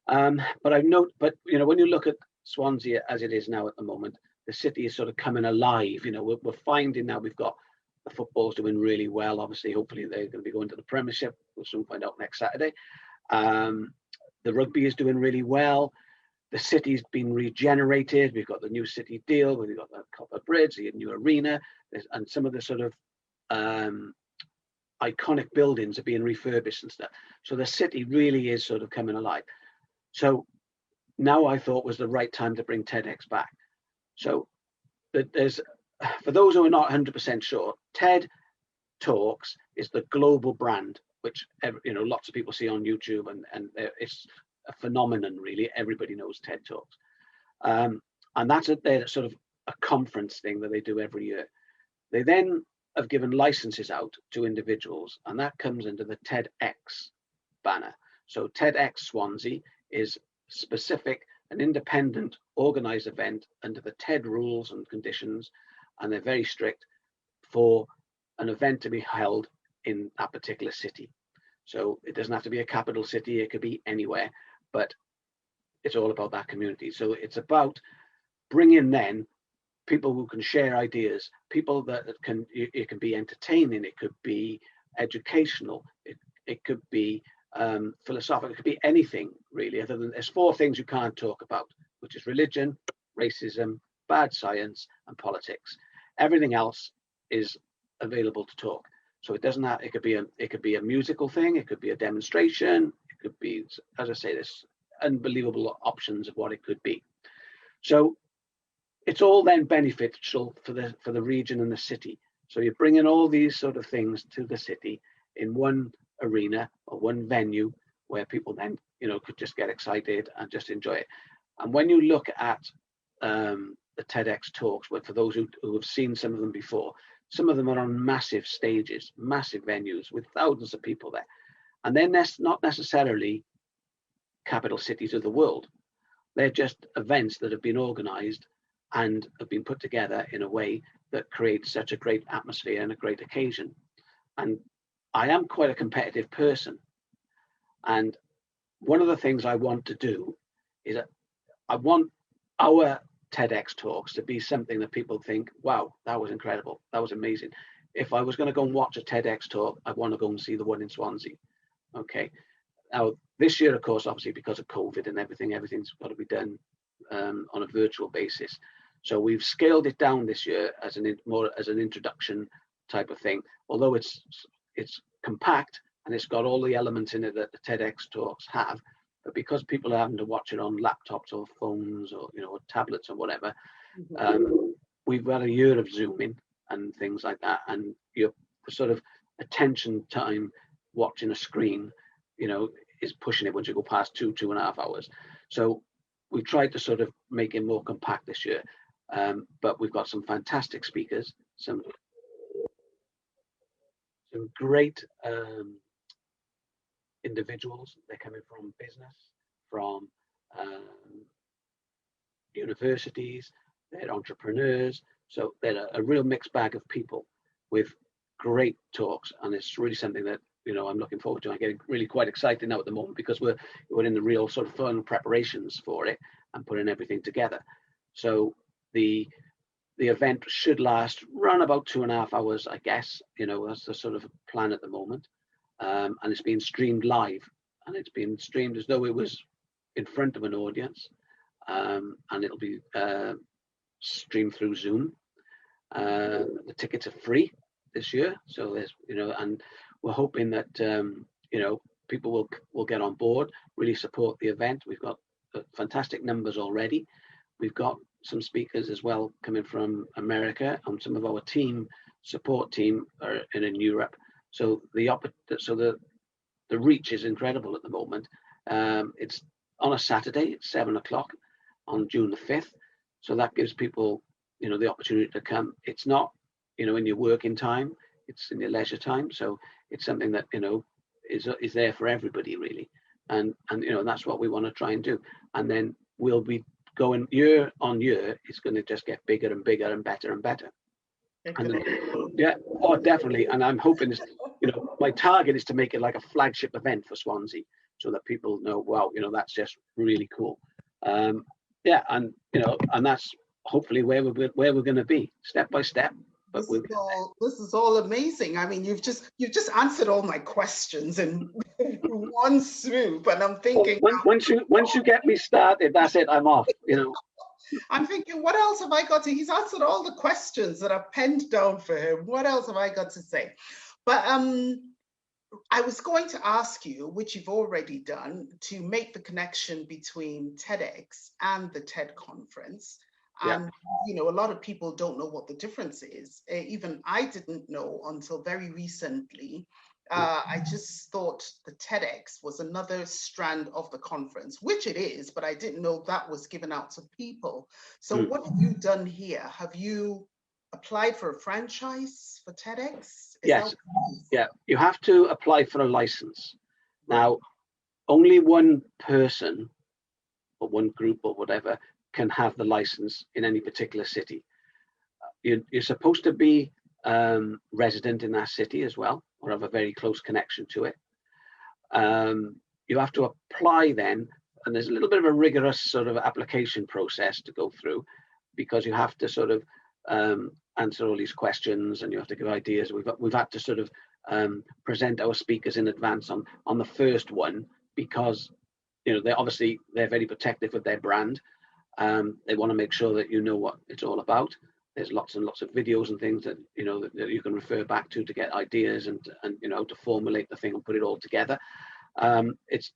But I note, but you know, when you look at Swansea as it is now at the moment, the city is sort of coming alive. You know, we're finding now we've got the football's doing really well. Obviously, hopefully they're going to be going to the Premiership. We'll soon find out next Saturday. The rugby is doing really well. The city's been regenerated. We've got the new city deal. We've got the Copper Bridge, the new arena, and some of the sort of iconic buildings are being refurbished and stuff. So the city really is sort of coming alive. So now I thought was the right time to bring TEDx back. So there's, for those who are not 100% sure, TED Talks is the global brand, which you know lots of people see on YouTube, and it's a phenomenon really. Everybody knows TED Talks, and that's they're sort of a conference thing that they do every year. They then have given licenses out to individuals, and that comes under the TEDx banner. So TEDx Swansea is specific, an independent organized event under the TED rules and conditions, and they're very strict for an event to be held in that particular city. So it doesn't have to be a capital city, it could be anywhere, but it's all about that community. So it's about bringing then people who can share ideas, people that can, it can be entertaining, it could be educational, it could be philosophical, it could be anything really, other than there's four things you can't talk about, which is religion, racism, bad science, and politics. Everything else is available to talk. So it doesn't have, it could be a musical thing, it could be a demonstration, it could be, as I say, there's unbelievable options of what it could be. So it's all then beneficial for the region and the city. So you're bringing all these sort of things to the city in one arena or one venue where people then, you know, could just get excited and just enjoy it. And when you look at the TEDx talks, for those who have seen some of them before, some of them are on massive stages, massive venues with thousands of people there. And they're not necessarily capital cities of the world. They're just events that have been organized and have been put together in a way that creates such a great atmosphere and a great occasion. And I am quite a competitive person. And one of the things I want to do is that I want our TEDx talks to be something that people think, wow, that was incredible, that was amazing. If I was going to go and watch a TEDx talk, I want to go and see the one in Swansea. Okay. Now, this year, of course, obviously because of COVID and everything's got to be done on a virtual basis. So we've scaled it down this year as more as an introduction type of thing, although it's compact and it's got all the elements in it that the TEDx talks have. But because people are having to watch it on laptops or phones or, you know, or tablets or whatever, we've got a year of Zooming and things like that. And your sort of attention time watching a screen, you know, is pushing it once you go past 2.5 hours. So we tried to sort of make it more compact this year. But we've got some fantastic speakers, some great individuals. They're coming from business, from universities, they're entrepreneurs. So they're a real mixed bag of people with great talks. And it's really something that, you know, I'm looking forward to. I'm getting really quite excited now at the moment because we're in the real sort of final preparations for it and putting everything together. So the event should last around about 2.5 hours, I guess. You know, that's the sort of plan at the moment. And it's being streamed live, and it's being streamed as though it was in front of an audience, and it'll be streamed through Zoom. The tickets are free this year, so there's, you know, and we're hoping that you know, people will get on board, really support the event. We've got fantastic numbers already. We've got some speakers as well coming from America, and some of our support team are in Europe. So the reach is incredible at the moment. It's on a Saturday at 7 o'clock on June the 5th. So that gives people, you know, the opportunity to come. It's not, you know, in your working time, it's in your leisure time. So it's something that, you know, is there for everybody really. And you know, that's what we want to try and do. And then we'll be going year on year. It's going to just get bigger and bigger and better and better. And, yeah, oh, definitely. And I'm hoping, you know, my target is to make it like a flagship event for Swansea. so that people know, wow, that's just really cool. Yeah, and and that's hopefully where we're going to be, step by step. But this is all amazing. I mean, you've just answered all my questions in one swoop, and I'm thinking, once you get me started, that's it. I'm off. I'm thinking, what else have I got to? He's answered all the questions that I've penned down for him. What else have I got to say? But I was going to ask you, which you've already done, to make the connection between TEDx and the TED conference. And, a lot of people don't know what the difference is. Even I didn't know until very recently. I just thought the TEDx was another strand of the conference, which it is, but I didn't know that was given out to people. So what have you done here? Have you applied for a franchise for TEDx? Yes. Yeah, you have to apply for a license. Now, only one person or one group or whatever can have the license in any particular city. You're supposed to be resident in that city as well, or have a very close connection to it. You have to apply then, and there's a little bit of a rigorous sort of application process to go through, because you have to sort of answer all these questions, and you have to give ideas. We've had to sort of present our speakers in advance on the first one, because they're very protective of their brand. They want to make sure that you know what it's all about. There's lots and lots of videos and things that that you can refer back to get ideas and to formulate the thing and put it all together. It's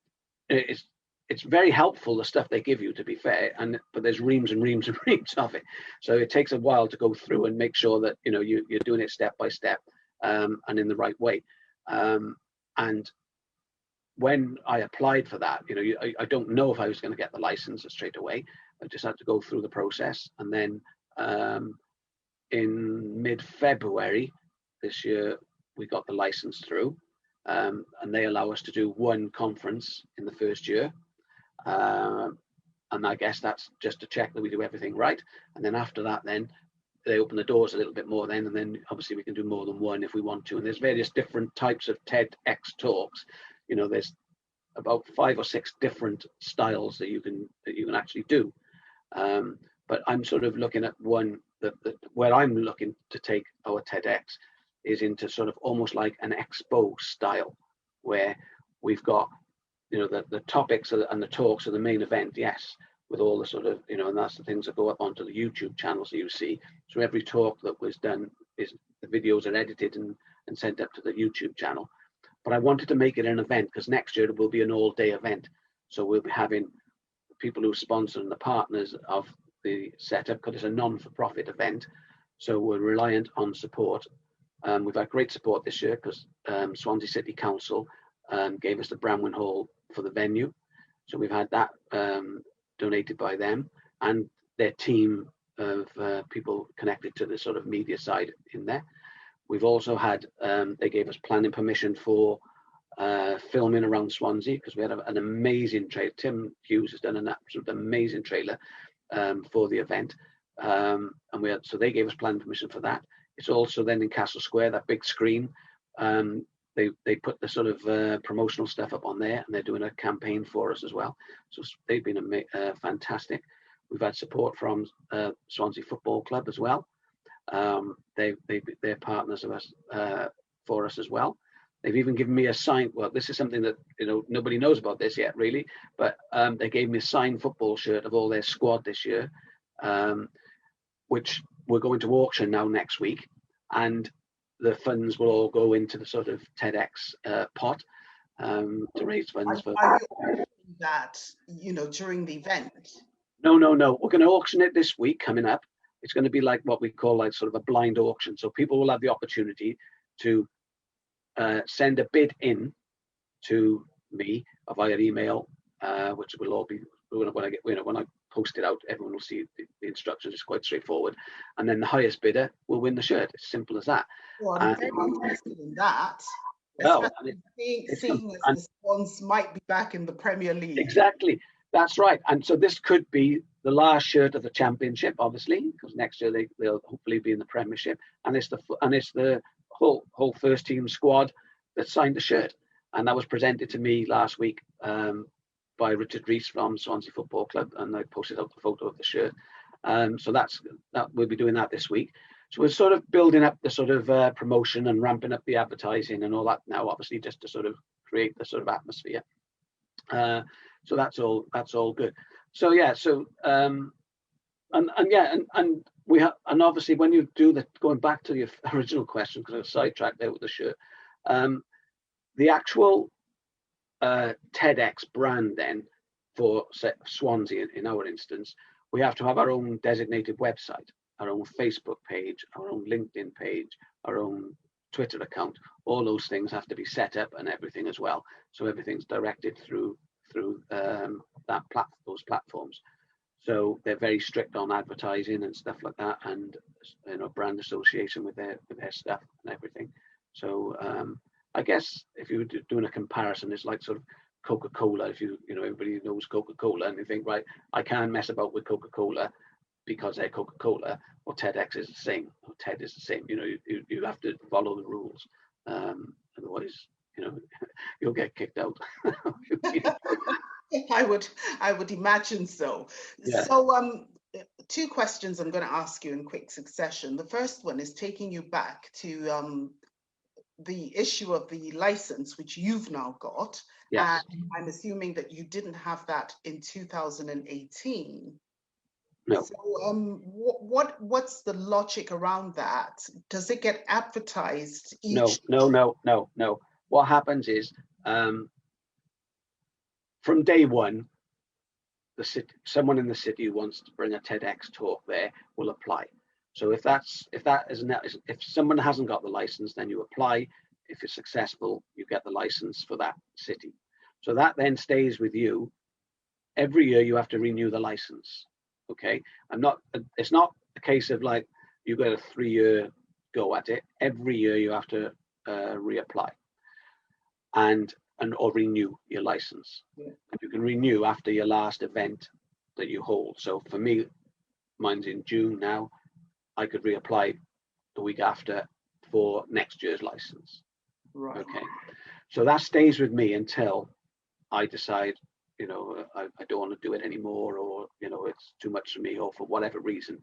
very helpful, the stuff they give you, to be fair, but there's reams and reams and reams of it, so it takes a while to go through and make sure that you're doing it step by step and in the right way. And when I applied for that, I don't know if I was going to get the license straight away. I just had to go through the process, and then in mid-February this year we got the license through, and they allow us to do one conference in the first year. And I guess that's just to check that we do everything right. And then after that, then they open the doors a little bit more then, and then obviously we can do more than one if we want to. And there's various different types of TEDx talks. There's about 5 or 6 different styles that you can actually do. But I'm sort of looking at one that where I'm looking to take our TEDx is into sort of almost like an expo style, where we've got the topics and the talks are the main event, yes, with all the sort of and that's the things that go up onto the YouTube channels that you see. So every talk that was done is, the videos are edited and sent up to the YouTube channel. But I wanted to make it an event, because next year it will be an all-day event. So we'll be having people who sponsor and the partners of the setup, because it's a non-for-profit event. So we're reliant on support. We've had great support this year, because Swansea City Council gave us the Bramwyn Hall for the venue. So we've had that donated by them and their team of people connected to the sort of media side in there. We've also had, they gave us planning permission for filming around Swansea, because we had an amazing trailer. Tim Hughes has done an absolute amazing trailer for the event. And so they gave us planning permission for that. It's also then in Castle Square, that big screen. They put the sort of promotional stuff up on there, and they're doing a campaign for us as well. So they've been fantastic. We've had support from Swansea Football Club as well. They're partners of us for us as well. They've even given me a sign. Well, this is something that nobody knows about this yet, really. But they gave me a signed football shirt of all their squad this year, which we're going to auction now next week, and the funds will all go into the sort of TEDx pot to raise funds for. Are you that during the event? No. We're going to auction it this week coming up. It's going to be like what we call like sort of a blind auction. So people will have the opportunity to send a bid in to me via email, which will all be when I post it out, everyone will see the instructions. It's quite straightforward, and then the highest bidder will win the shirt. It's simple as that. Well, I'm very interested in that. Seeing as the Swans might be back in the Premier League. Exactly, that's right. And so this could be the last shirt of the championship, obviously, because next year they'll hopefully be in the Premiership, and it's the whole first team squad that signed the shirt. and that was presented to me last week by Richard Rees from Swansea Football Club, and I posted up the photo of the shirt. So that we'll be doing that this week. So we're sort of building up the sort of promotion and ramping up the advertising and all that now, obviously, just to sort of create the sort of atmosphere. So that's all good. So yeah, so and we have, and obviously when you do the, going back to your original question, because I was sidetracked there with the shirt, the actual TEDx brand then for Swansea in our instance, we have to have our own designated website, our own Facebook page, our own LinkedIn page, our own Twitter account. All those things have to be set up and everything as well. So everything's directed through those platforms. So they're very strict on advertising and stuff like that, and brand association with their stuff and everything. So I guess if you were doing a comparison, it's like sort of Coca-Cola. If everybody knows Coca-Cola, and you think, right, I can't mess about with Coca-Cola because they're Coca-Cola. Well, TEDx is the same. Or TED is the same. You have to follow the rules, otherwise, you'll get kicked out. I would imagine so. Yeah. So two questions I'm going to ask you in quick succession. The first one is taking you back to the issue of the license, which you've now got. Yes. And I'm assuming that you didn't have that in 2018. No. So what's the logic around that? Does it get advertised each? No. What happens is, from day one, someone in the city who wants to bring a TEDx talk there will apply. So if someone hasn't got the license, then you apply. If you're successful, you get the license for that city. So that then stays with you. Every year you have to renew the license. Okay, it's not a case of like you got a 3-year go at it. Every year you have to reapply or renew your license. Yeah. And you can renew after your last event that you hold. So for me, mine's in June now. I could reapply the week after for next year's license. Right. Okay. So that stays with me until I decide, I don't want to do it anymore, or, it's too much for me, or for whatever reason.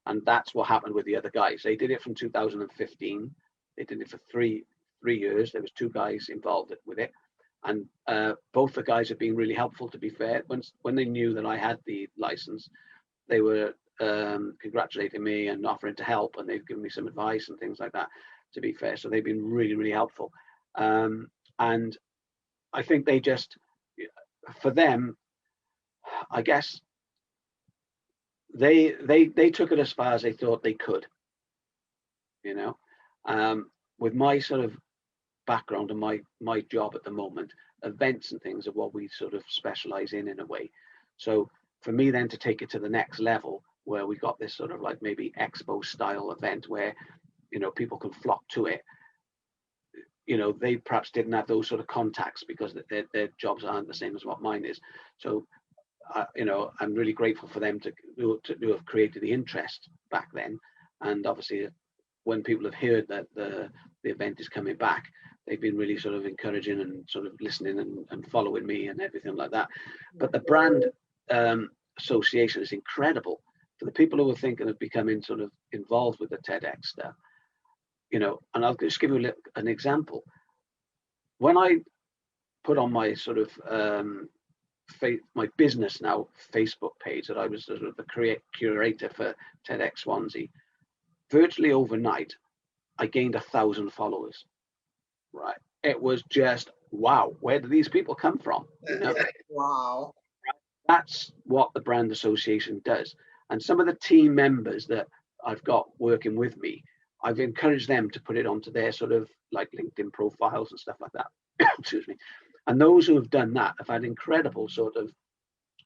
And that's what happened with the other guys. They did it from 2015. They did it for three years. There was 2 guys involved with it. And both the guys have been really helpful, to be fair. When they knew that I had the license, they were congratulating me and offering to help, and they've given me some advice and things like that, to be fair. So they've been really, really helpful. And I think they just, for them, I guess they took it as far as they thought they could, with my sort of background and my job at the moment. Events and things are what we sort of specialize in a way. So for me then to take it to the next level, where we got this sort of like maybe expo style event where people can flock to it, they perhaps didn't have those sort of contacts because their jobs aren't the same as what mine is. So I'm really grateful for them to have created the interest back then. And obviously when people have heard that the event is coming back, they've been really sort of encouraging and sort of listening and following me and everything like that. But the brand association is incredible for the people who are thinking of becoming sort of involved with the TEDx stuff. And I'll just give you an example. When I put on my sort of my business now Facebook page that I was sort of the curator for TEDx Swansea, virtually overnight, I gained 1,000 followers. Right. It was just, wow, where do these people come from? Wow. That's what the brand association does. And some of the team members that I've got working with me, I've encouraged them to put it onto their sort of like LinkedIn profiles and stuff like that. Excuse me. And those who have done that have had incredible sort of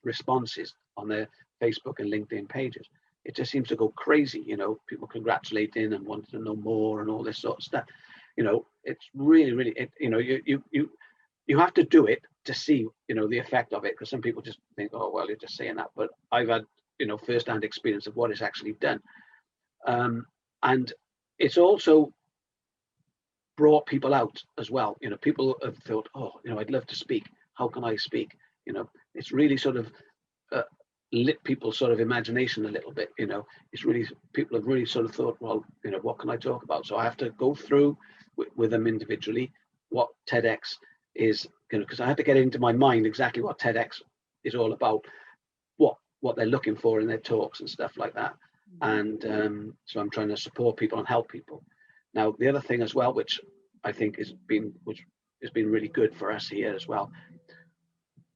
responses on their Facebook and LinkedIn pages. It just seems to go crazy, people congratulating and wanting to know more and all this sort of stuff. It's really, really, you have to do it to see, the effect of it, because some people just think, oh, well, you're just saying that. But I've had, first-hand experience of what it's actually done. And it's also brought people out as well. You know, people have thought, oh, you know, I'd love to speak. How can I speak? You know, it's really sort of lit people's sort of imagination a little bit. You know, it's really, people have really sort of thought, well, you know, what can I talk about? So I have to go through with them individually what TEDx is, you know, because I had to get into my mind exactly what TEDx is all about, what they're looking for in their talks and stuff like that. And so I'm trying to support people and help people. Now, the other thing as well, which I think has been really good for us here as well,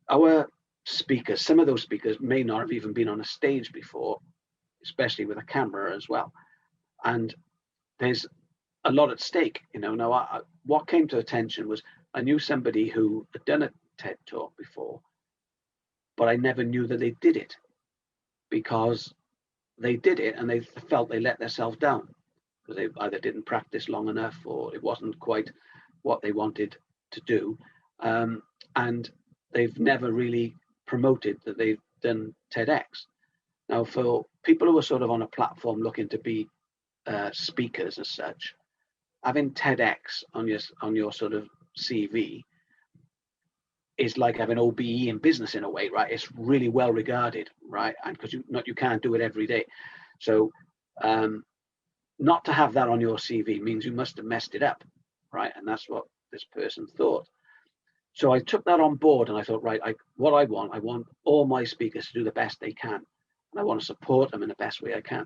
our speakers, some of those speakers may not have even been on a stage before, especially with a camera as well. And there's a lot at stake, you know. Now, what came to attention was I knew somebody who had done a TED talk before, but I never knew that they did it, because they did it and they felt they let themselves down because they either didn't practice long enough or it wasn't quite what they wanted to do. And they've never really promoted that they've done TEDx. Now, for people who are sort of on a platform looking to be speakers as such, having TEDx on your sort of CV is like having OBE in business in a way, right? It's really well regarded, right? And because you can't do it every day. So not to have that on your CV means you must have messed it up, right? And that's what this person thought. So I took that on board and I thought, right, I want all my speakers to do the best they can. And I want to support them in the best way I can.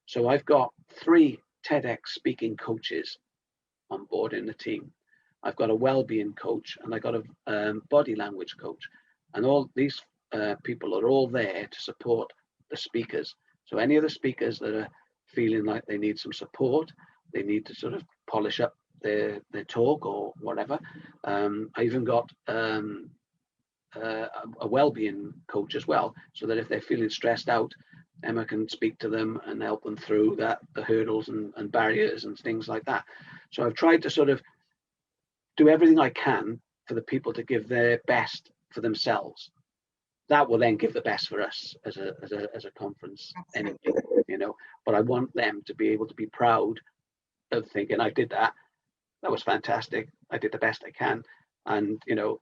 So I've got 3 TEDx speaking coaches on board in the team. I've got a well-being coach and I got a body language coach, and all these people are all there to support the speakers. So any of the speakers that are feeling like they need some support, they need to sort of polish up their talk or whatever. I even got a well-being coach as well, so that if they're feeling stressed out, Emma can speak to them and help them through the hurdles and barriers and things like that. So I've tried to sort of do everything I can for the people to give their best for themselves. That will then give the best for us as a conference anyway, you know. But I want them to be able to be proud of thinking, I did that. That was fantastic. I did the best I can, and you know,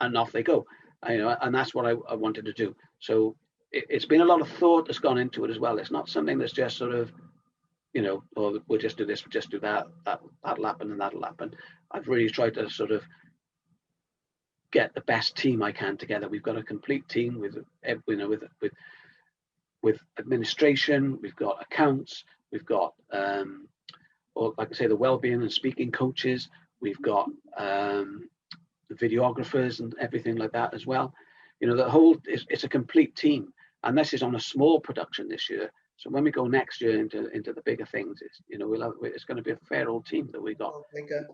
and off they go. You know, and that's what I wanted to do. So it's been a lot of thought that's gone into it as well. It's not something that's just sort of, you know, or we'll just do this, we'll just do that. That'll happen and that'll happen. I've really tried to sort of get the best team I can together. We've got a complete team with, you know, with administration. We've got accounts. We've got, or like I say, the well-being and speaking coaches. We've got the videographers and everything like that as well. You know, the whole it's a complete team, and this is on a small production this year. So when we go next year into the bigger things, it's, you know, it's going to be a fair old team that we got. Oh, bigger.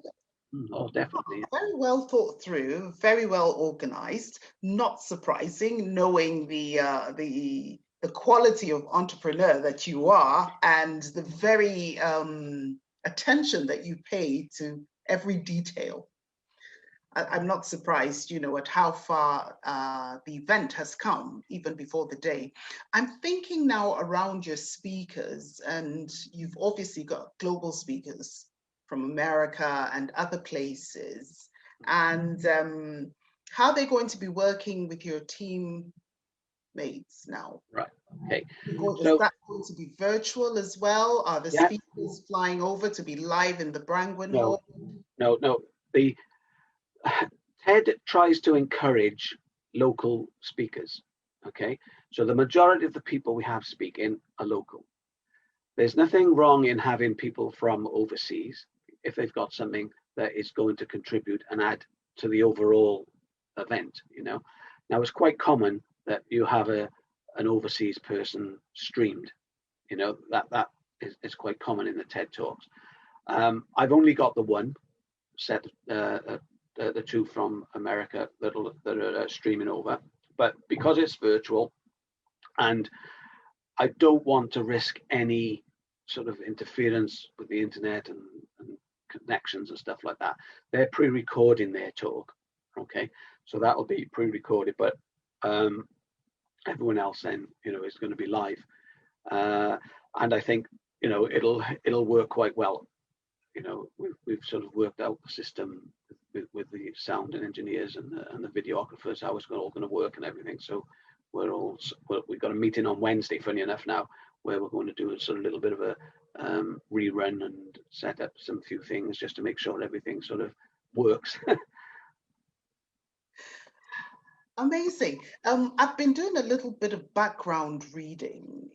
Oh, definitely. Very well thought through, very well organized. Not surprising, knowing the quality of entrepreneur that you are, and the very attention that you pay to every detail. I'm not surprised, you know, at how far the event has come, even before the day. I'm thinking now around your speakers, and you've obviously got global speakers from America and other places, and how they're going to be working with your teammates now. Right. Okay. Is that going to be virtual as well? Are the speakers flying over to be live in the Brangwyn Hall? No. The TED tries to encourage local speakers. Okay, so the majority of the people we have speaking are local. There's nothing wrong in having people from overseas if they've got something that is going to contribute and add to the overall event. You know, now it's quite common that you have an overseas person streamed. You know, that is quite common in the TED Talks. I've only got the one set, the 2 from America that are streaming over, but because it's virtual, and I don't want to risk any sort of interference with the internet and connections and stuff like that, they're pre-recording their talk. Okay, so that'll be pre-recorded, but everyone else then, you know, is going to be live, and I think, you know, it'll work quite well. we've sort of worked out the system with the sound and engineers and the videographers, how it's all going to work and everything. So we've got a meeting on Wednesday, funny enough now, where we're going to do a sort of little bit of a rerun and set up some few things just to make sure everything sort of works. Amazing. I've been doing a little bit of background reading,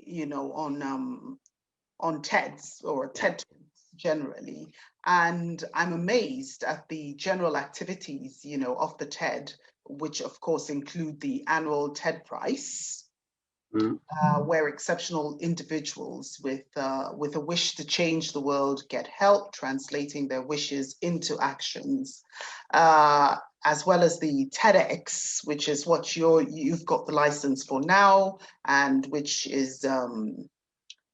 on TEDs or TED Talks generally, and I'm amazed at the general activities, of the TED, which of course include the annual TED Prize, where exceptional individuals with a wish to change the world get help translating their wishes into actions, as well as the TEDx, which is what you've got the license for now, and which is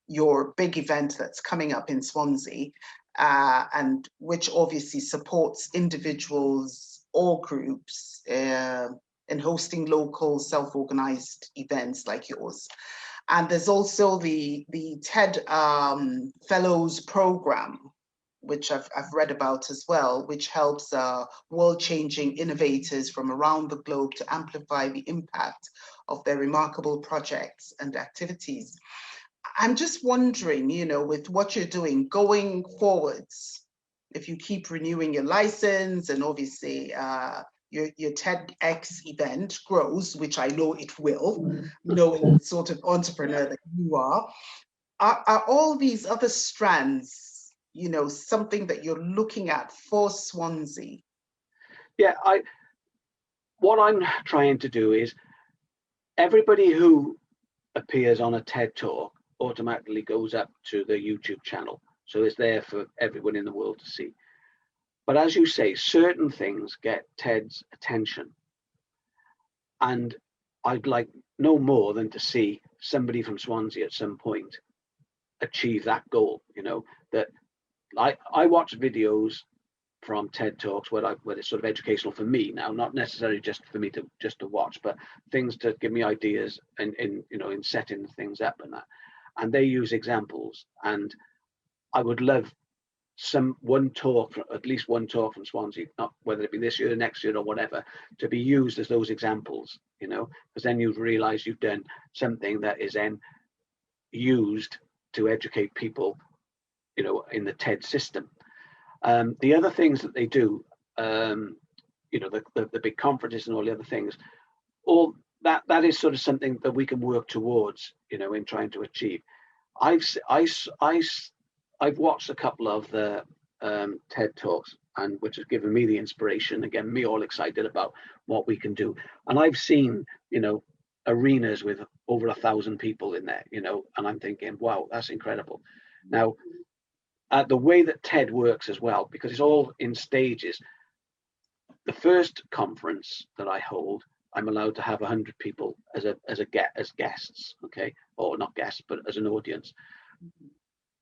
your big event that's coming up in Swansea, and which obviously supports individuals or groups in hosting local self-organized events like yours. And there's also the TED Fellows Program, which I've read about as well, which helps world-changing innovators from around the globe to amplify the impact of their remarkable projects and activities. I'm just wondering, with what you're doing going forwards, if you keep renewing your license and obviously your TEDx event grows, which I know it will, knowing the sort of entrepreneur that you are all these other strands, something that you're looking at for Swansea? Yeah, what I'm trying to do is everybody who appears on a TED Talk automatically goes up to the YouTube channel. So it's there for everyone in the world to see. But as you say, certain things get TED's attention. And I'd like no more than to see somebody from Swansea at some point achieve that goal, that I watch videos from TED Talks where it's sort of educational for me now, not necessarily just for me to watch, but things to give me ideas and in setting things up and that. And they use examples, and I would love at least one talk from Swansea, not whether it be this year or next year or whatever, to be used as those examples, because then you realize you've done something that is then used to educate people, in the TED system. The other things that they do, the big conferences and all the other things, all that is sort of something that we can work towards, in trying to achieve. I've watched a couple of the TED Talks, and which has given me the inspiration, again, me all excited about what we can do. And I've seen, arenas with over 1,000 people in there, and I'm thinking, wow, that's incredible. Now, the way that TED works as well, because it's all in stages. The first conference that I hold, I'm allowed to have 100 people as guests, okay, or not guests, but as an audience.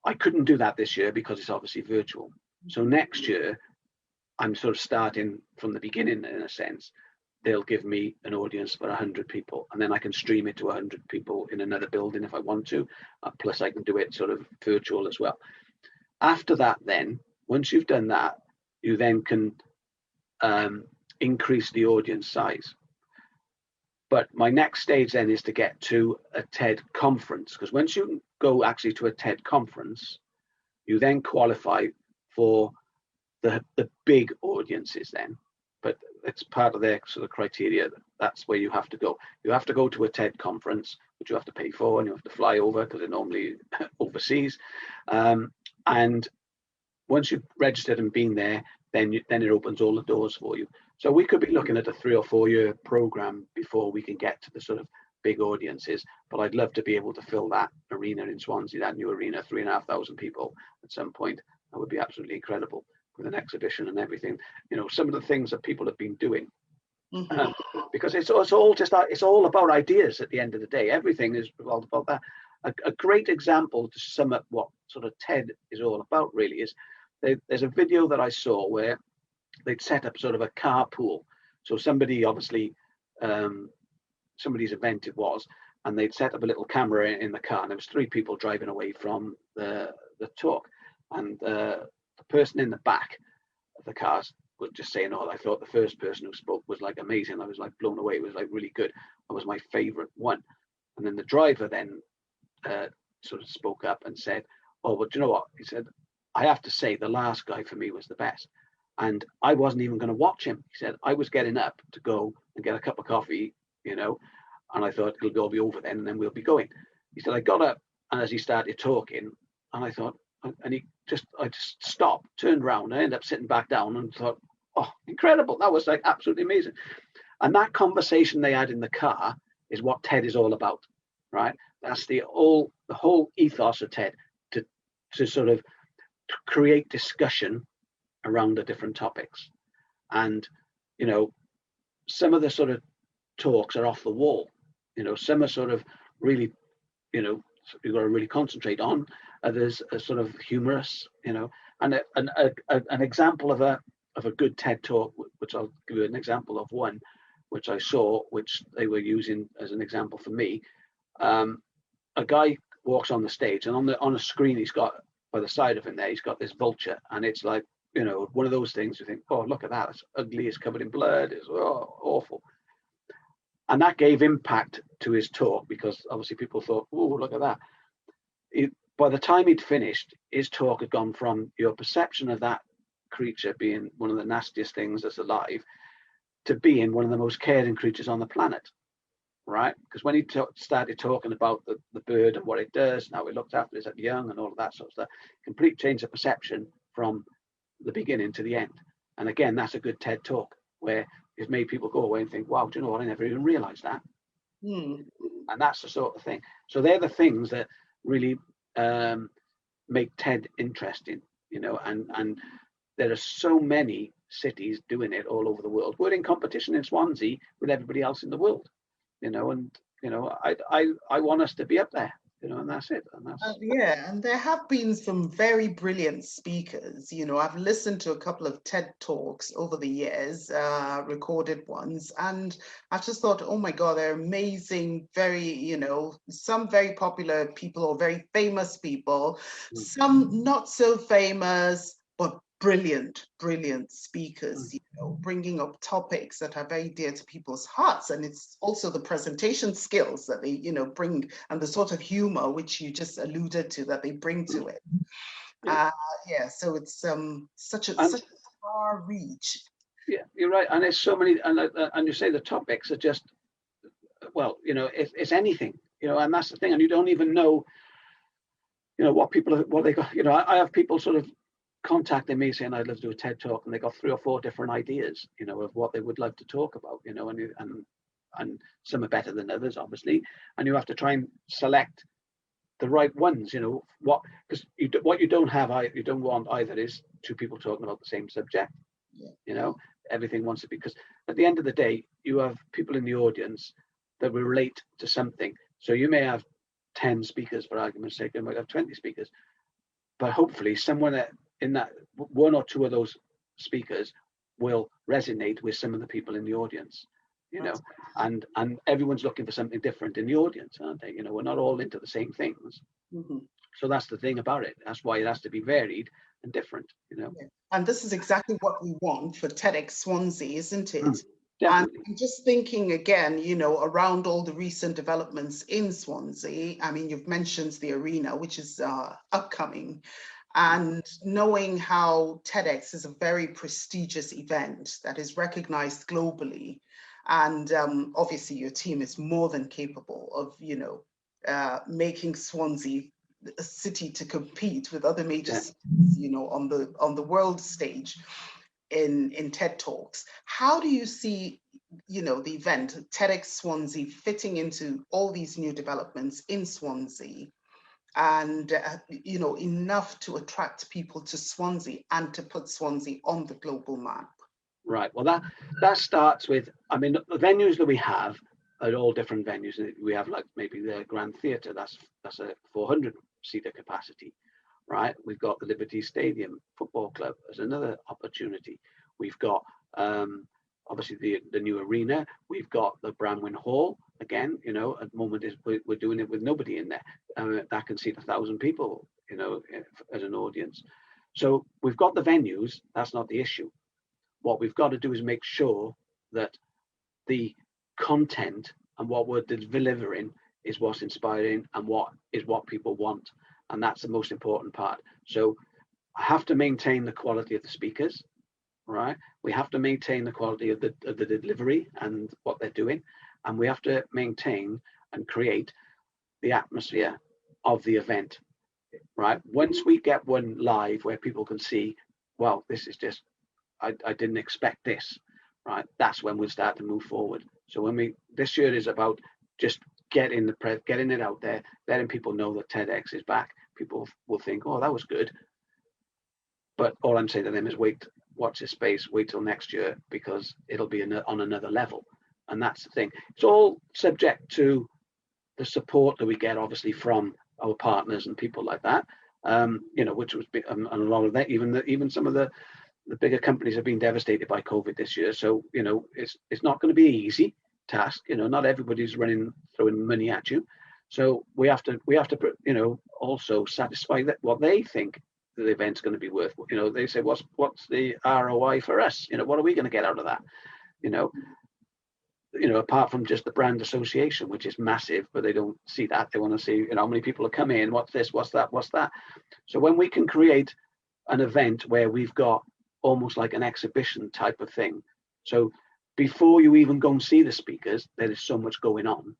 I couldn't do that this year because it's obviously virtual. So next year, I'm sort of starting from the beginning in a sense. They'll give me an audience for 100 people, and then I can stream it to 100 people in another building if I want to. Plus, I can do it sort of virtual as well. After that, then, once you've done that, you then can increase the audience size. But my next stage then is to get to a TED conference, because once you go actually to a TED conference, you then qualify for the big audiences then. But it's part of their sort of criteria. That's where you have to go. You have to go to a TED conference, which you have to pay for, and you have to fly over because they're normally overseas. And once you've registered and been there, then it opens all the doors for you. So we could be looking at a 3 or 4 year program before we can get to the sort of big audiences. But I'd love to be able to fill that arena in Swansea, that new arena, 3,500 people at some point. That would be absolutely incredible with an exhibition and everything. Some of the things that people have been doing. Because it's all about ideas at the end of the day. Everything is all about that. A great example to sum up what sort of TED is all about really is there's a video that I saw where they'd set up sort of a carpool. So somebody obviously, somebody's event it was, and they'd set up a little camera in the car, and there was 3 people driving away from the talk. And the the person in the back of the cars was just saying, "Oh, I thought the first person who spoke was like amazing. I was like blown away. It was like really good. That was my favorite one." And then the driver then sort of spoke up and said, "Oh, well, do you know what?" He said, "I have to say the last guy for me was the best. And I wasn't even going to watch him." He said, "I was getting up to go and get a cup of coffee, you know, and I thought it'll all be over then and then we'll be going." He said, "I got up, and as he started talking, and I thought," and I just stopped, turned around, and I ended up sitting back down and thought, "Oh, incredible. That was like absolutely amazing." And that conversation they had in the car is what TED is all about, right? That's the whole ethos of TED, to sort of create discussion around the different topics. And, you know, some of the sort of talks are off the wall. You know, some are sort of really, you know, you've got to really concentrate on. Others are sort of humorous, you know. And an example of a good TED talk, which I'll give you an example of one, which I saw, which they were using as an example for me. A guy walks on the stage, and on a screen he's got, by the side of him there, he's got this vulture, and it's like, you know, one of those things you think, "Oh, look at that, it's ugly, it's covered in blood, it's awful." And that gave impact to his talk, because obviously people thought, "Oh, look at that." By the time he'd finished, his talk had gone from your perception of that creature being one of the nastiest things that's alive to being one of the most caring creatures on the planet, right? Because when he started talking about the bird and what it does and how it looked after it at young and all of that sort of stuff, complete change of perception from the beginning to the end. And again, that's a good TED talk where it's made people go away and think, "Wow, do you know what? I never even realized that." And that's the sort of thing. So they're the things that really make TED interesting, you know, and there are so many cities doing it all over the world. We're in competition in Swansea with everybody else in the world, you know, and, you know, I want us to be up there, you know, and that's it. And that's yeah, and there have been some very brilliant speakers. You know, I've listened to a couple of TED Talks over the years, recorded ones, and I just thought, oh my God, they're amazing, very, you know, some very popular people or very famous people, some not so famous, but brilliant speakers, you know, bringing up topics that are very dear to people's hearts. And it's also the presentation skills that they, you know, bring, and the sort of humor which you just alluded to that they bring to it. Yeah, so it's such a far reach. Yeah, you're right. And there's so many, and you say the topics are just, well, you know, it's anything, you know, and that's the thing. And you don't even know, you know, what they got. You know, I have people sort of contacting me saying I'd love to do a TED talk, and they got 3 or 4 different ideas, you know, of what they would love to talk about, you know, and some are better than others, obviously, and you have to try and select the right ones, you know, because what you don't want either is 2 people talking about the same subject, you know, everything wants to be, because at the end of the day, you have people in the audience that will relate to something. So you may have 10 speakers, for argument's sake, you might have 20 speakers, but hopefully someone in that 1 or 2 of those speakers will resonate with some of the people in the audience, you know, and everyone's looking for something different in the audience, aren't they? You know, we're not all into the same things. So that's the thing about it. That's why it has to be varied and different, you know. And this is exactly what we want for TEDx Swansea, isn't it? Definitely. And I'm just thinking again, you know, around all the recent developments in Swansea. I mean, you've mentioned the arena, which is upcoming. And knowing how TEDx is a very prestigious event that is recognized globally, and obviously your team is more than capable of, you know, making Swansea a city to compete with other major cities, you know, on the world stage in TED Talks. How do you see, you know, the event TEDx Swansea fitting into all these new developments in Swansea? And, you know, enough to attract people to Swansea and to put Swansea on the global map? Right. Well, that starts with, I mean, the venues that we have are all different venues. We have like maybe the Grand Theatre, that's a 400-seater capacity, right? We've got the Liberty Stadium Football Club as another opportunity. We've got obviously the new arena. We've got the Bramwyn Hall. Again, you know, at the moment we're doing it with nobody in there. That can seat 1,000 people, you know, as an audience. So we've got the venues, that's not the issue. What we've got to do is make sure that the content and what we're delivering is what's inspiring and what people want. And that's the most important part. So I have to maintain the quality of the speakers, right? We have to maintain the quality of the delivery and what they're doing. And we have to maintain and create the atmosphere of the event, right? Once we get one live where people can see, well, this is just, I didn't expect this, right? That's when we'll start to move forward. So this year is about just getting it out there, letting people know that TEDx is back. People will think, oh, that was good. But all I'm saying to them is watch this space, wait till next year, because it'll be on another level. And that's the thing. It's all subject to the support that we get, obviously, from our partners and people like that. Which was and a lot of that, even some of the bigger companies have been devastated by COVID this year. So, it's not going to be an easy task. Not everybody's throwing money at you. So we have to also satisfy that what they think the event's going to be worth. They say, what's the ROI for us? What are we going to get out of that? Apart from just the brand association, which is massive, but they don't see that. They want to see, how many people are coming in, what's this, what's that, what's that. So when we can create an event where we've got almost like an exhibition type of thing. So before you even go and see the speakers, there is so much going on,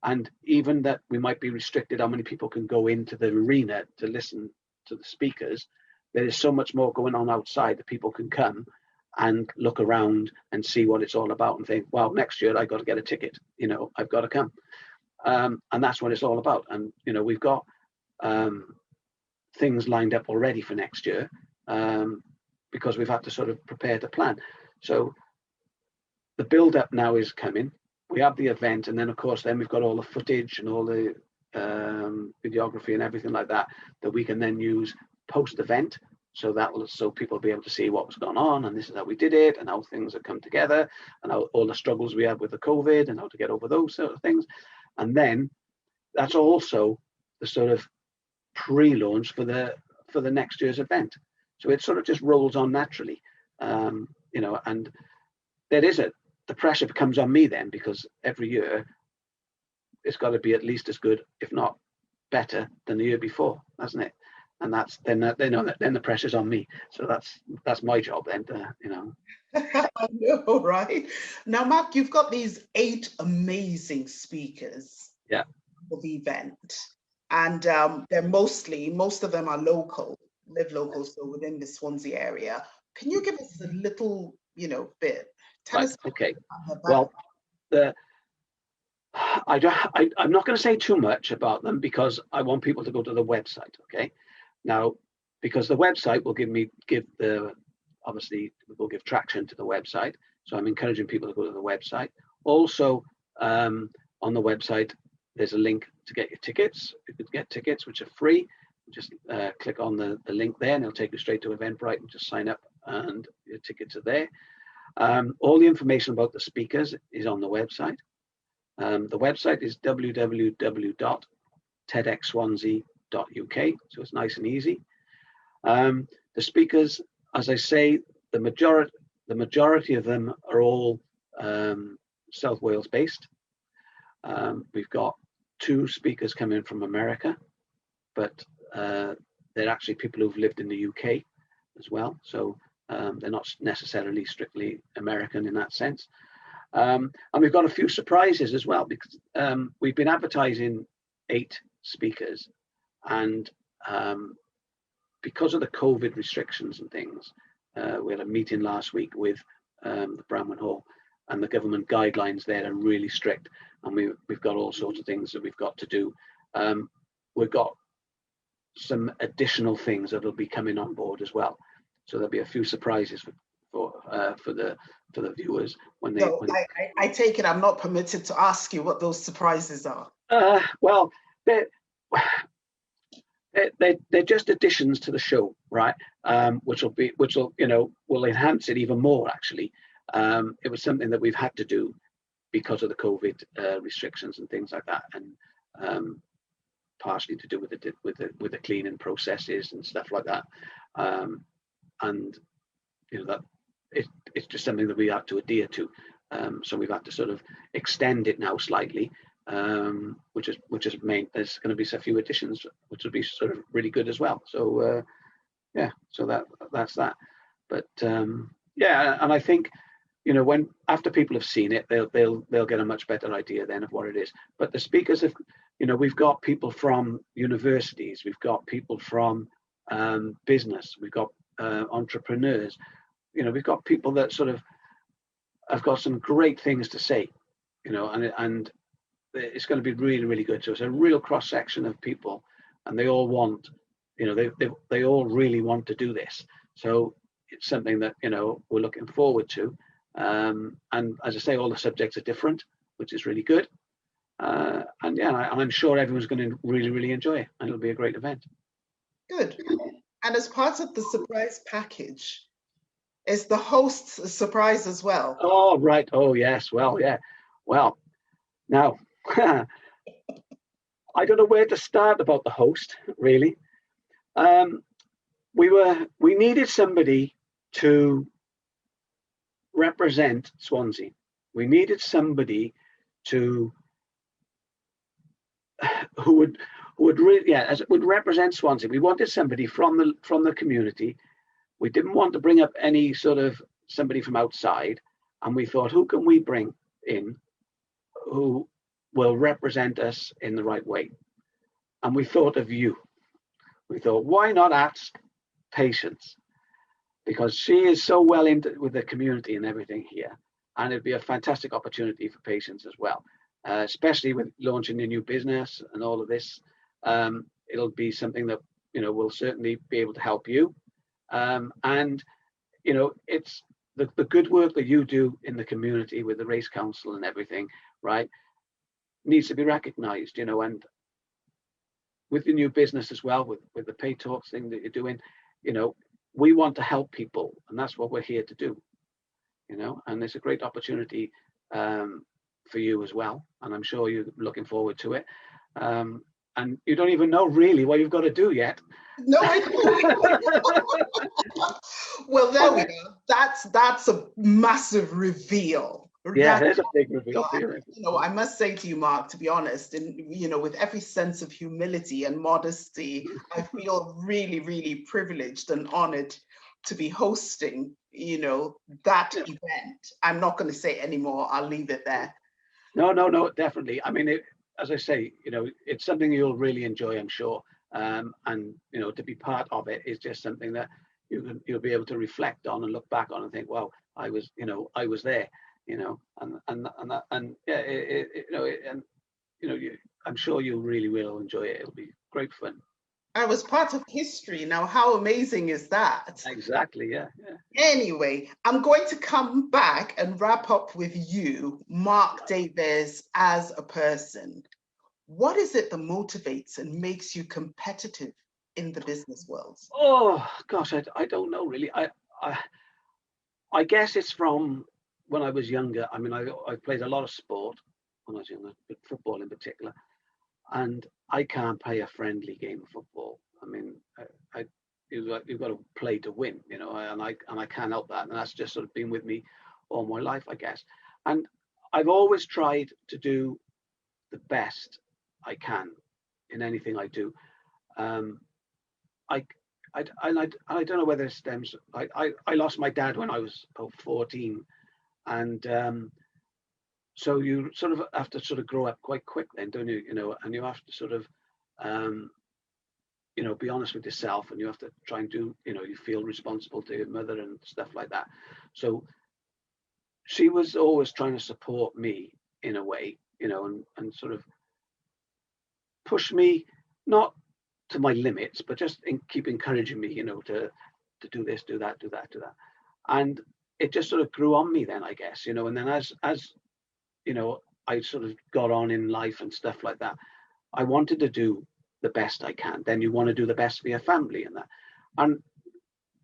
and even that we might be restricted how many people can go into the arena to listen to the speakers. There is so much more going on outside that people can come and look around and see what it's all about and think, well, next year I got to get a ticket, I've got to come. And that's what it's all about. And, we've got things lined up already for next year because we've had to sort of prepare to plan. So the build up now is coming. We have the event, and then of course, then we've got all the footage and all the videography and everything like that we can then use post event. So people will be able to see what was going on, and this is how we did it, and how things have come together, and how all the struggles we had with the COVID, and how to get over those sort of things. And then that's also the sort of pre-launch for the next year's event. So it sort of just rolls on naturally, and the pressure comes on me then, because every year it's got to be at least as good, if not better, than the year before, hasn't it? And then the pressure's on me. So that's my job then, I know, right? Now, Mark, you've got these 8 amazing speakers for the event, and they're most of them are live local, so within the Swansea area. Can you give us a little, bit? Tell us. Okay. Well, I'm not going to say too much about them because I want people to go to the website. Okay. Now, because the website will give traction to the website. So I'm encouraging people to go to the website. Also, on the website, there's a link to get your tickets. You could get tickets, which are free. Just click on the link there, and it'll take you straight to Eventbrite, and just sign up, and your tickets are there. All the information about the speakers is on the website. The website is www.tedxswansea.uk, so it's nice and easy. The speakers, as I say, the majority of them are all South Wales based. We've got 2 speakers coming from America, but they're actually people who've lived in the UK as well. So they're not necessarily strictly American in that sense. And we've got a few surprises as well, because we've been advertising 8 speakers, and because of the COVID restrictions and things, we had a meeting last week with the Bramwell Hall, and the government guidelines there are really strict, and we've got all sorts of things that we've got to do. We've got some additional things that will be coming on board as well. So there'll be a few surprises for the viewers when they. I take it I'm not permitted to ask you what those surprises are. Well, they're just additions to the show, right? Which will enhance it even more. Actually, it was something that we've had to do because of the COVID restrictions and things like that, and partially to do with the cleaning processes and stuff like that. And that it's just something that we have to adhere to. So we've had to sort of extend it now slightly, which is main. There's going to be a few additions, which will be sort of really good as well. So so that's that. But yeah, and I think when after people have seen it, they'll get a much better idea then of what it is. But the speakers have, we've got people from universities, we've got people from business, we've got entrepreneurs, we've got people that sort of have got some great things to say, and it's going to be really, really good. So it's a real cross section of people, and they all want, they all really want to do this. So it's something that we're looking forward to. And as I say, all the subjects are different, which is really good. And I'm sure everyone's going to really, really enjoy it, and it'll be a great event. Good. And as part of the surprise package, is the host's a surprise as well? Oh, right. Oh, yes. Well, yeah. Well, now, I don't know where to start about the host, really. We needed somebody to represent Swansea. We needed somebody who would represent Swansea. We wanted somebody from the community. We didn't want to bring up any sort of somebody from outside, and we thought, who can we bring in who will represent us in the right way? And we thought of you. We thought, why not ask Patience? Because she is so well into with the community and everything here, and it'd be a fantastic opportunity for Patience as well, especially with launching a new business and all of this. It'll be something that will certainly be able to help you. And it's the good work that you do in the community with the race council and everything, right, needs to be recognized, and with the new business as well, with the PayTalks thing that you're doing, we want to help people, and that's what we're here to do, and it's a great opportunity for you as well, and I'm sure you're looking forward to it. And you don't even know really what you've got to do yet. No, I don't. Well, there we go. That's a massive reveal. Yeah, there's a big reveal. I must say to you, Mark, to be honest, and with every sense of humility and modesty, I feel really, really privileged and honored to be hosting, that event. I'm not going to say any more. I'll leave it there. No, definitely. I mean, as I say, it's something you'll really enjoy, I'm sure. And to be part of it is just something that you'll be able to reflect on and look back on and think, well, I was there, I'm sure you really will enjoy it. It'll be great fun. I was part of history. Now, how amazing is that? Exactly, yeah. Anyway, I'm going to come back and wrap up with you, Mark Davies, as a person. What is it that motivates and makes you competitive in the business world? Oh, gosh, I don't know, really. I guess it's from when I was younger. I mean, I played a lot of sport when I was younger, but football in particular. And I can't play a friendly game of football. I mean, you've got to play to win, and I can't help that. And that's just sort of been with me all my life, I guess. And I've always tried to do the best I can in anything I do. I don't know whether it stems. I lost my dad when I was 14, and so you sort of have to sort of grow up quite quick then, don't you? And you have to sort of be honest with yourself, and you have to try and do, you feel responsible to your mother and stuff like that. So she was always trying to support me in a way, and sort of push me, not to my limits, but just keep encouraging me, to do this, do that. And it just sort of grew on me then, I guess, and then as I sort of got on in life and stuff like that, I wanted to do the best I can. Then you want to do the best for your family and that.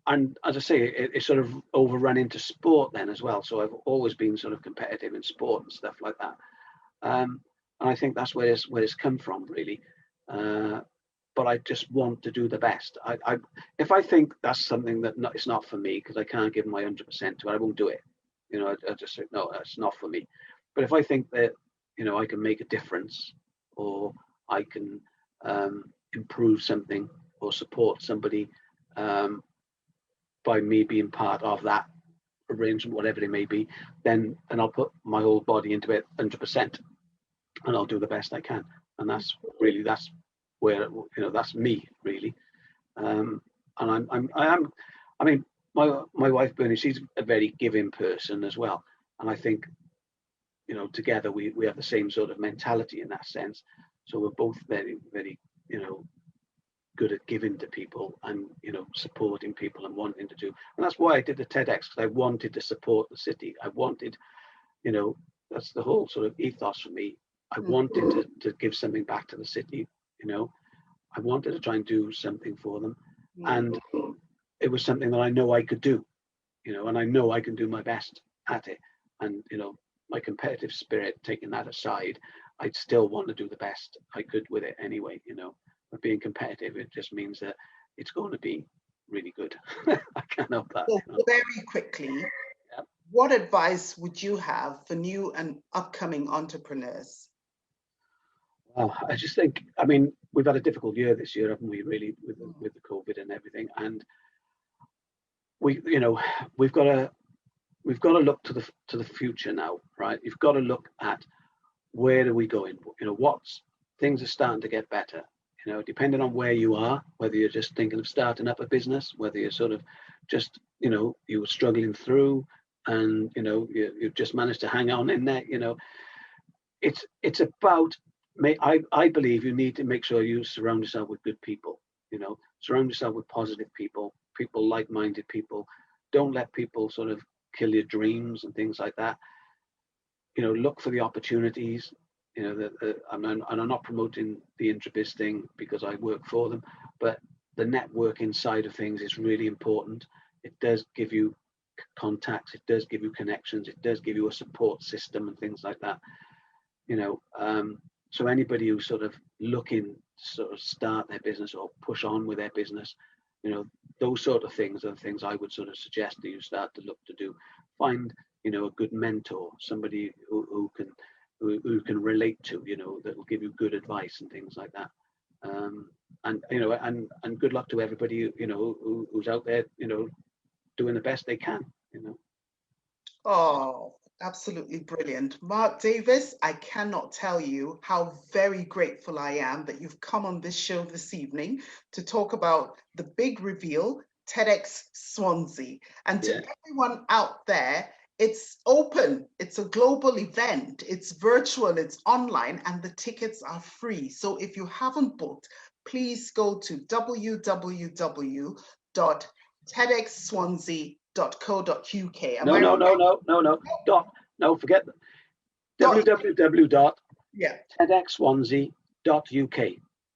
And as I say, it sort of overrun into sport then as well. So I've always been sort of competitive in sport and stuff like that. And I think that's where it's come from, really. but I just want to do the best. If I think that's something that it's not for me because I can't give my 100% to it, I won't do it. You know, I just say no, it's not for me. But if I think that, you know, I can make a difference, or I can improve something or support somebody by me being part of that arrangement, whatever it may be, then I'll put my whole body into it 100%, and I'll do the best I can. And that's where, you know, that's me really. And I mean, my wife Bernie, she's a very giving person as well, and I think, you know, together we have the same sort of mentality in that sense. So we're both very, very, you know, good at giving to people and, you know, supporting people and wanting to do. And that's why I did the TEDx, because I wanted to support the city. I wanted, you know, that's the whole sort of ethos for me. I wanted to give something back to the city, you know. I wanted to try and do something for them. And it was something that I know I could do, you know, and I know I can do my best at it. And, you know, my competitive spirit, taking that aside, I'd still want to do the best I could with it anyway, you know. But being competitive, it just means that it's going to be really good. I can't help that. So, you know? Very quickly, what advice would you have for new and upcoming entrepreneurs? Well, I just think, I mean, we've had a difficult year this year, haven't we, really, with the COVID and everything. And we, you know, we've got to look to the future now, right? You've got to look at where are we going? You know, what's things are starting to get better. You know, depending on where you are, whether you're just thinking of starting up a business, whether you're sort of just, you know, you were struggling through, and, you know, you've just managed to hang on in there. You know, it's about, I believe you need to make sure you surround yourself with good people. You know, surround yourself with positive people, like-minded people. Don't let people sort of kill your dreams and things like that. You know, look for the opportunities. You know, and I'm not promoting the Intrabiz thing because I work for them, but the networking side of things is really important. It does give you contacts, it does give you connections, it does give you a support system and things like that. You know, so anybody who's sort of looking to sort of start their business or push on with their business, you know, those sort of things are the things I would sort of suggest that you start to look to do. Find, you know, a good mentor, somebody who can relate to, you know, that will give you good advice and things like that. And, you know, and good luck to everybody, you know, who's out there, you know, doing the best they can, you know. Oh, absolutely brilliant. Mark Davies, I cannot tell you how very grateful I am that you've come on this show this evening to talk about the big reveal, TEDx Swansea. And to everyone out there, it's open, it's a global event, it's virtual, it's online, and the tickets are free. So if you haven't booked, please go to www.tedxswansea.co.uk. No, forget that. www.tedxswansea.uk.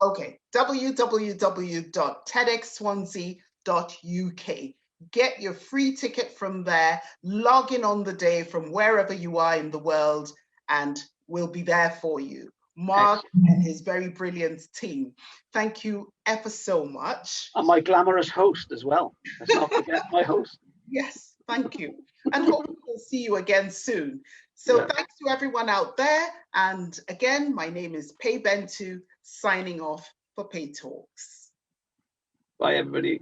Okay, www.tedxswansea.uk. Get your free ticket from there, log in on the day from wherever you are in the world, and we'll be there for you. Mark and his very brilliant team, thank you ever so much. And my glamorous host as well. Let's not forget my host. Yes, thank you. And hopefully we'll see you again soon. So thanks to everyone out there. And again, my name is Pay Bentu, signing off for PayTalks. Bye, everybody.